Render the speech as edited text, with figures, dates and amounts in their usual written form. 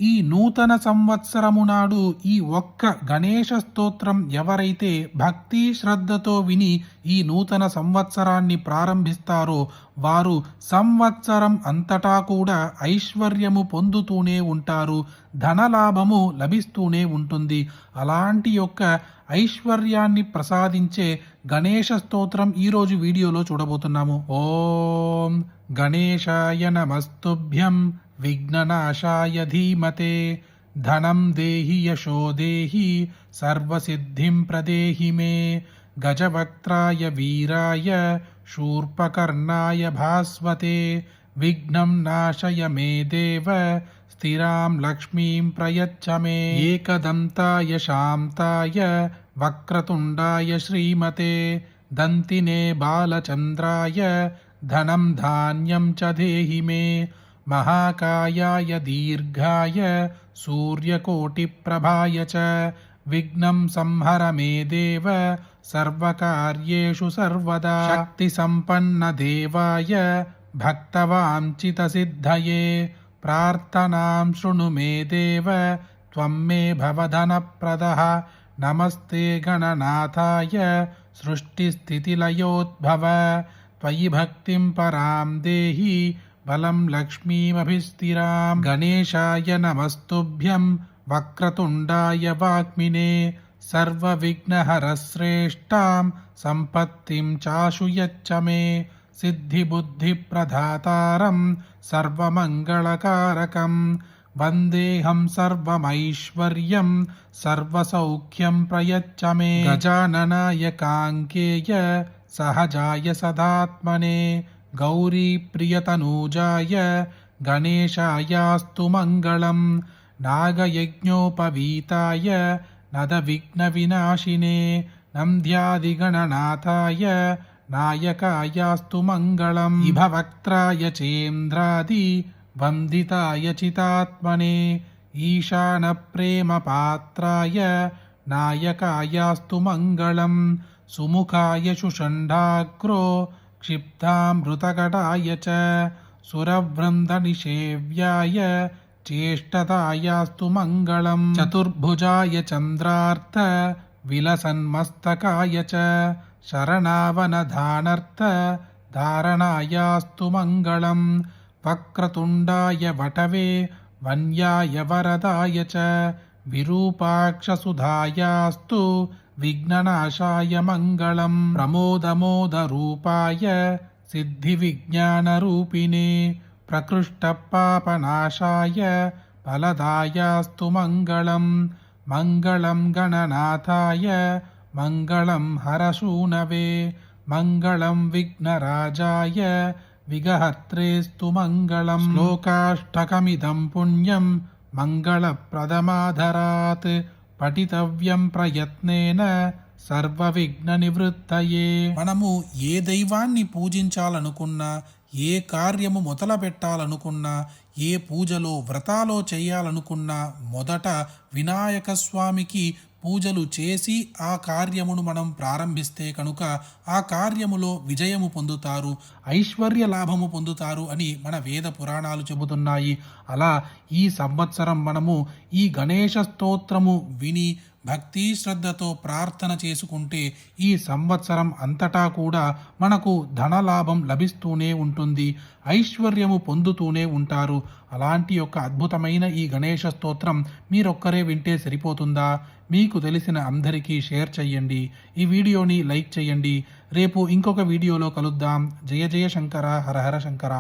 ఈ నూతన సంవత్సరము నాడు ఈ ఒక్క గణేష స్తోత్రం ఎవరైతే భక్తి శ్రద్ధతో విని ఈ నూతన సంవత్సరాన్ని ప్రారంభిస్తారో వారు సంవత్సరం అంతటా కూడా ఐశ్వర్యము పొందుతూనే ఉంటారు, ధనలాభము లభిస్తూనే ఉంటుంది. అలాంటి యొక్క ఐశ్వర్యాన్ని ప్రసాదించే గణేష స్తోత్రం ఈరోజు వీడియోలో చూడబోతున్నాము. ఓం గణేశాయ నమస్తుభ్యం విఘ్ననాశాయ ధీమతే ధనం దేహి యశో దేహి సర్వసిద్ధిం ప్రదేహి మే గజవక్త్రాయ వీరాయ శూర్పకర్ణాయ భాస్వతే విఘ్నం నాశయ మే దేవ స్థిరాం లక్ష్మీం ప్రయచ్చ మే ఏకదంతాయ శాంతాయ వక్రతుండాయ శ్రీమతే దంతినే బాలచంద్రాయ ధనం ధాన్యం చ దేహి మే महाकायाय दीर्घाय सूर्यकोटिप्रभाय च विघ्नं संहर मे देव सर्वकार्येषु सर्वदा शक्तिसम्पन्नदेवाय भक्तवाञ्छितसिद्धये प्रार्थनां शृणु मे देव त्वं मे भवधनप्रदः नमस्ते गणनाथाय सृष्टिस्थितिलयोद्भव त्वयि भक्तिं परां देहि बलं लक्ष्मीमभिस्थिरां गणेशाय नमस्तुभ्यं वक्रतुण्डाय वाग्मिने सर्वविघ्नहरश्रेष्ठां सम्पत्तिं चाशु यच्च मे सिद्धिबुद्धिप्रदातारं सर्वमङ्गलकारकं वन्देऽहं सर्वमैश्वर्यं सर्वसौख्यं प्रयच्छ मे गजाननाय काङ्केय सहजाय सदात्मने गौरी प्रियतनूजाय गणेशायास्तु मङ्गलं नागयज्ञोपवीताय नदविघ्नविनाशिने नन्द्यादिगणनाथाय नायकायास्तु मङ्गलम् इभवक्त्राय चेन्द्रादि वन्दिताय चितात्मने ईशानप्रेमपात्राय नायकायास्तु मङ्गलं सुमुखाय सुषण्डाग्रो क्षिप्तामृतकटाय च सुरवृन्दनिषेव्याय चेष्टतायास्तु मङ्गलं चतुर्भुजाय चन्द्रार्थ विलसन्मस्तकाय च शरणावनधानर्थ धारणायास्तु मङ्गलं वक्रतुण्डाय वटवे वन्याय वरदाय च विरूपाक्षसुधायास्तु विघ्ननाशाय मङ्गलं प्रमोदमोदरूपाय सिद्धिविज्ञानरूपिणे प्रकृष्टपापनाशाय फलदायास्तु मङ्गलं मङ्गलं गणनाथाय मङ्गलं हरशूनवे मङ्गलं विघ्नराजाय विघहत्रेस्तु मङ्गलं श्लोकाष्टकमिदं पुण्यं मङ्गलप्रदमाधरात् పఠితవ్యం ప్రయత్నేన సర్వ విఘ్న నివృత్తయే. మనము ఏ దైవాన్ని పూజించాలనుకున్నా, ఏ కార్యము మొదలు పెట్టాలనుకున్నా, ఏ పూజలో వ్రతాలో చేయాలనుకున్నా మొదట వినాయక స్వామికి పూజలు చేసి ఆ కార్యమును మనం ప్రారంభిస్తే కనుక ఆ కార్యములో విజయము పొందుతారు, ఐశ్వర్య లాభము పొందుతారు అని మన వేద పురాణాలు చెబుతున్నాయి. అలా ఈ సంవత్సరం మనము ఈ గణేష స్తోత్రము విని భక్తి శ్రద్ధతో ప్రార్థన చేసుకుంటే ఈ సంవత్సరం అంతటా కూడా మనకు ధనలాభం లభిస్తూనే ఉంటుంది, ఐశ్వర్యము పొందుతూనే ఉంటారు. అలాంటి యొక్క అద్భుతమైన ఈ గణేష స్తోత్రం మీరొక్కరే వింటే సరిపోతుందా? మీకు తెలిసిన అందరికీ షేర్ చెయ్యండి, ఈ వీడియోని లైక్ చేయండి. రేపు ఇంకొక వీడియోలో కలుద్దాం. జయ జయ శంకర, హర హర శంకర.